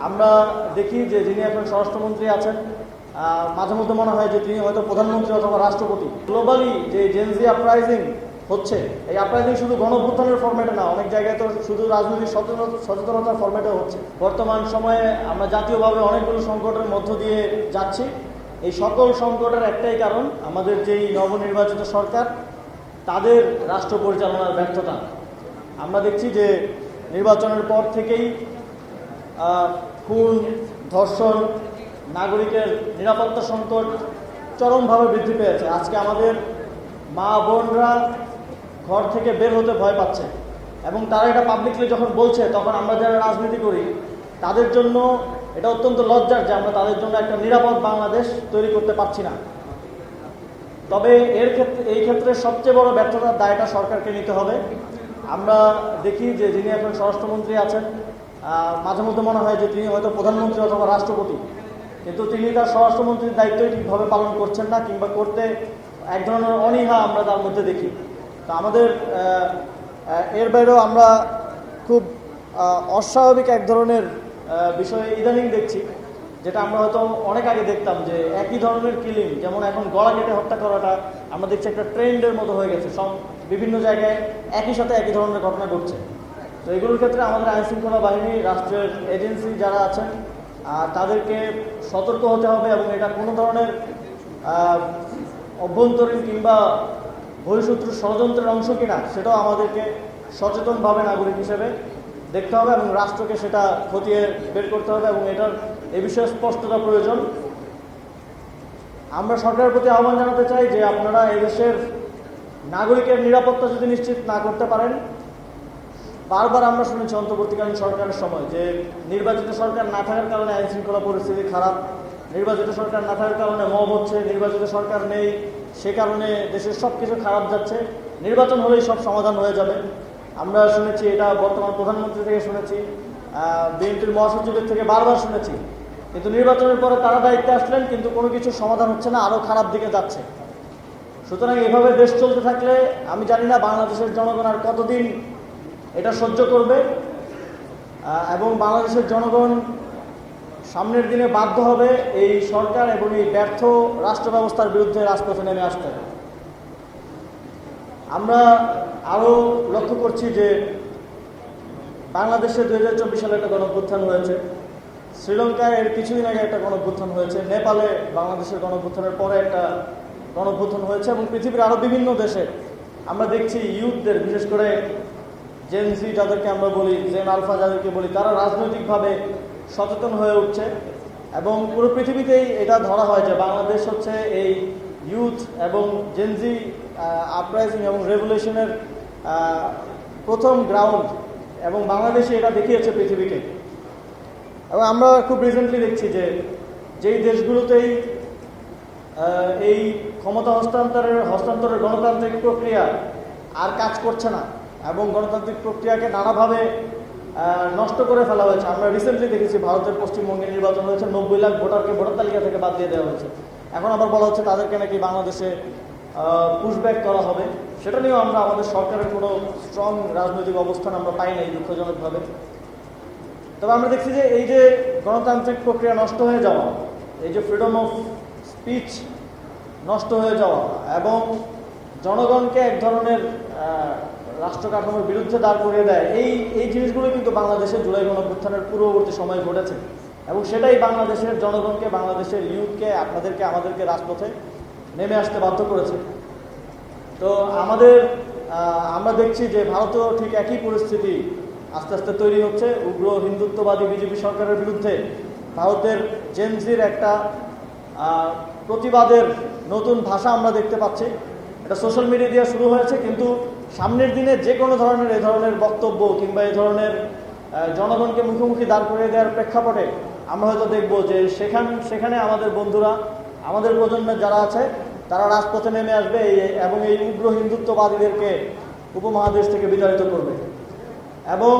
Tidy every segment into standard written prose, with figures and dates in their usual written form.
আমরা দেখি যে যিনি এখন স্বরাষ্ট্রমন্ত্রী আছেন মাঝে মধ্যে মনে হয় যে তিনি হয়তো প্রধানমন্ত্রী অথবা রাষ্ট্রপতি। গ্লোবালি যে জেনজি আপরাইজিং হচ্ছে, এই আপরাইজিং শুধু গণঅভ্যুত্থানের ফরম্যাটে না, অনেক জায়গায় তো শুধু রাজনৈতিক সচেতনতার ফরম্যাটেও হচ্ছে। বর্তমান সময়ে আমরা জাতীয়ভাবে অনেকগুলো সংকটের মধ্য দিয়ে যাচ্ছি। এই সকল সংকটের একটাই কারণ আমাদের যেই নবনির্বাচিত সরকার, তাদের রাষ্ট্র পরিচালনার ব্যর্থতা। আমরা দেখছি যে নির্বাচনের পর থেকেই খুন, ধর্ষণ, নাগরিকের নিরাপত্তা সংকট চরমভাবে বৃদ্ধি পেয়েছে। আজকে আমাদের মা বোনরা ঘর থেকে বের হতে ভয় পাচ্ছে, এবং তারা এটা পাবলিকলি যখন বলছে, তখন আমরা যারা রাজনীতি করি তাদের জন্য এটা অত্যন্ত লজ্জার যে আমরা তাদের জন্য একটা নিরাপদ বাংলাদেশ তৈরি করতে পারছি না। তবে এই ক্ষেত্রে সবচেয়ে বড় ব্যর্থতার দায়টা সরকারকে নিতে হবে। আমরা দেখি যে যিনি এখন স্বরাষ্ট্রমন্ত্রী আছেন মাঝে মধ্যে মনে হয় যে তিনি হয়তো প্রধানমন্ত্রী অথবা রাষ্ট্রপতি, কিন্তু তিনি তার স্বরাষ্ট্রমন্ত্রীর দায়িত্বই ঠিকভাবে পালন করছেন না, কিংবা করতে এক ধরনের অনীহা আমরা তার মধ্যে দেখি। তো আমাদের এর বাইরেও আমরা খুব অস্বাভাবিক এক ধরনের বিষয় ইদানিং দেখছি, যেটা আমরা হয়তো অনেক আগে দেখতাম যে একই ধরনের কিলিং, যেমন এখন গলা কেটে হত্যা করাটা আমরা দেখছি একটা ট্রেন্ডের মতো হয়ে গেছে। বিভিন্ন জায়গায় একই সাথে একই ধরনের ঘটনা ঘটছে। তো এগুলোর ক্ষেত্রে আমাদের আইনশৃঙ্খলা বাহিনী, রাষ্ট্রের এজেন্সি যারা আছেন তাদেরকে সতর্ক হতে হবে, এবং এটা কোনো ধরনের অভ্যন্তরীণ কিংবা বহিঃশত্রুর ষড়যন্ত্রের অংশ কিনা সেটাও আমাদেরকে সচেতনভাবে নাগরিক হিসেবে দেখতে হবে, এবং রাষ্ট্রকে সেটা খতিয়ে বের করতে হবে, এবং এটার এ বিষয়ে স্পষ্টতা প্রয়োজন। আমরা সরকারের প্রতি আহ্বান জানাতে চাই যে আপনারা এদেশের নাগরিকের নিরাপত্তা যদি নিশ্চিত না করতে পারেন, বারবার আমরা শুনেছি অন্তর্বর্তীকালীন সরকারের সময় যে নির্বাচিত সরকার না থাকার কারণে আইন শৃঙ্খলা পরিস্থিতি খারাপ, নির্বাচিত সরকার না থাকার কারণে মব হচ্ছে, নির্বাচিত সরকার নেই সে কারণে দেশের সব কিছু খারাপ যাচ্ছে, নির্বাচন হলেই সব সমাধান হয়ে যাবে। আমরা শুনেছি, এটা বর্তমান প্রধানমন্ত্রী থেকে শুনেছি, বিএনপির মহাসচিবের থেকে বারবার শুনেছি, কিন্তু নির্বাচনের পরে তারা দায়িত্বে আসলেন, কিন্তু কোনো কিছু সমাধান হচ্ছে না, আরও খারাপ দিকে যাচ্ছে। সুতরাং এভাবে দেশ চলতে থাকলে আমি জানি না বাংলাদেশের জনগণ আর কতদিন এটা সহ্য করবে, এবং বাংলাদেশের জনগণ সামনের দিনে বাধ্য হবে এই সরকার এবং এই ব্যর্থ রাষ্ট্র ব্যবস্থার বিরুদ্ধে রাজপথে নেমে আসতে। আমরা আরও লক্ষ্য করছি যে বাংলাদেশে 2024 সালে একটা গণঅভ্যুত্থান হয়েছে, শ্রীলঙ্কায় এর কিছুদিন আগে একটা গণঅভ্যুত্থান হয়েছে, নেপালে বাংলাদেশের গণঅভ্যুত্থানের পরে একটা গণঅভ্যুত্থান হয়েছে, এবং পৃথিবীর আরও বিভিন্ন দেশে আমরা দেখছি ইউথদের, বিশেষ করে জেনজি যাদেরকে আমরা বলি, জেন আলফা যাদেরকে বলি, তারা রাজনৈতিকভাবে সচেতন হয়ে উঠছে, এবং পুরো পৃথিবীতেই এটা ধরা হয় যে বাংলাদেশ হচ্ছে এই ইউথ এবং জেনজি আপরাইজিং এবং রেভলিউশনের প্রথম গ্রাউন্ড, এবং বাংলাদেশে এটা দেখিয়েছে পৃথিবীকে। এবং আমরা খুব রিসেন্টলি দেখছি যে যেই দেশগুলোতেই এই ক্ষমতা হস্তান্তরের গণতান্ত্রিক প্রক্রিয়া আর কাজ করছে না, এবং গণতান্ত্রিক প্রক্রিয়াকে নানাভাবে নষ্ট করে ফেলা হয়েছে। আমরা রিসেন্টলি দেখেছি ভারতের পশ্চিমবঙ্গে নির্বাচন হয়েছে, 90 লাখ ভোটারকে ভোটার তালিকা থেকে বাদ দিয়ে দেওয়া হয়েছে। এখন আবার বলা হচ্ছে তাদেরকে নাকি বাংলাদেশে পুশব্যাক করা হবে। সেটা নিয়েও আমরা আমাদের সরকারের কোনো স্ট্রং রাজনৈতিক অবস্থান আমরা পাই নাই, দুঃখজনকভাবে। তবে আমরা দেখছি যে এই যে গণতান্ত্রিক প্রক্রিয়া নষ্ট হয়ে যাওয়া, এই যে ফ্রিডম অফ স্পিচ নষ্ট হয়ে যাওয়া, এবং জনগণকে এক ধরনের রাষ্ট্র কাঠামোর বিরুদ্ধে দাঁড় করিয়ে দেয়, এই জিনিসগুলো কিন্তু বাংলাদেশের জুলাই গণঅভ্যুত্থানের পূর্ববর্তী সময় ঘটেছে, এবং সেটাই বাংলাদেশের জনগণকে, বাংলাদেশের ইউথকে, আমাদেরকে রাজপথে নেমে আসতে বাধ্য করেছে। তো আমরা দেখছি যে ভারতেও ঠিক একই পরিস্থিতি আস্তে আস্তে তৈরি হচ্ছে। উগ্র হিন্দুত্ববাদী বিজেপি সরকারের বিরুদ্ধে ভারতের জেনজির একটা প্রতিবাদের নতুন ভাষা আমরা দেখতে পাচ্ছি। এটা সোশ্যাল মিডিয়া দিয়ে শুরু হয়েছে, কিন্তু সামনের দিনে যে কোনো ধরনের এ ধরনের বক্তব্য কিংবা এই ধরনের জনগণকে মুখোমুখি দাঁড় করিয়ে দেওয়ার প্রেক্ষাপটে আমরা হয়তো দেখব যে সেখানে আমাদের বন্ধুরা, আমাদের প্রজন্মের যারা আছে, তারা রাজপথে নেমে আসবে এবং এই উগ্র হিন্দুত্ববাদীদেরকে উপমহাদেশ থেকে বিতাড়িত করবে। এবং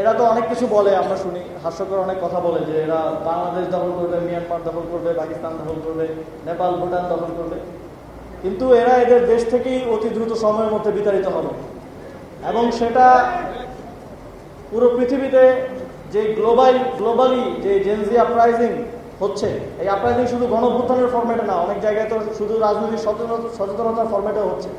এরা তো অনেক কিছু বলে, আমরা শুনি, হাস্যকর অনেক কথা বলে যে এরা বাংলাদেশ দখল করবে, মিয়ানমার দখল করবে, পাকিস্তান দখল করবে, নেপাল, ভুটান দখল করবে, কিন্তু এরা এদের দেশ থেকেই অতি দ্রুত সময়ের মধ্যে বিতাড়িত হবে, এবং সেটা পুরো পৃথিবীতে যে গ্লোবালি যে জেনজি আপরাইজিং হচ্ছে, এই আপরাইজিং শুধু গণঅভ্যুত্থানের ফরম্যাটে না, অনেক জায়গায় তো শুধু রাজনৈতিক সচেতনতার ফরম্যাটেও হচ্ছে।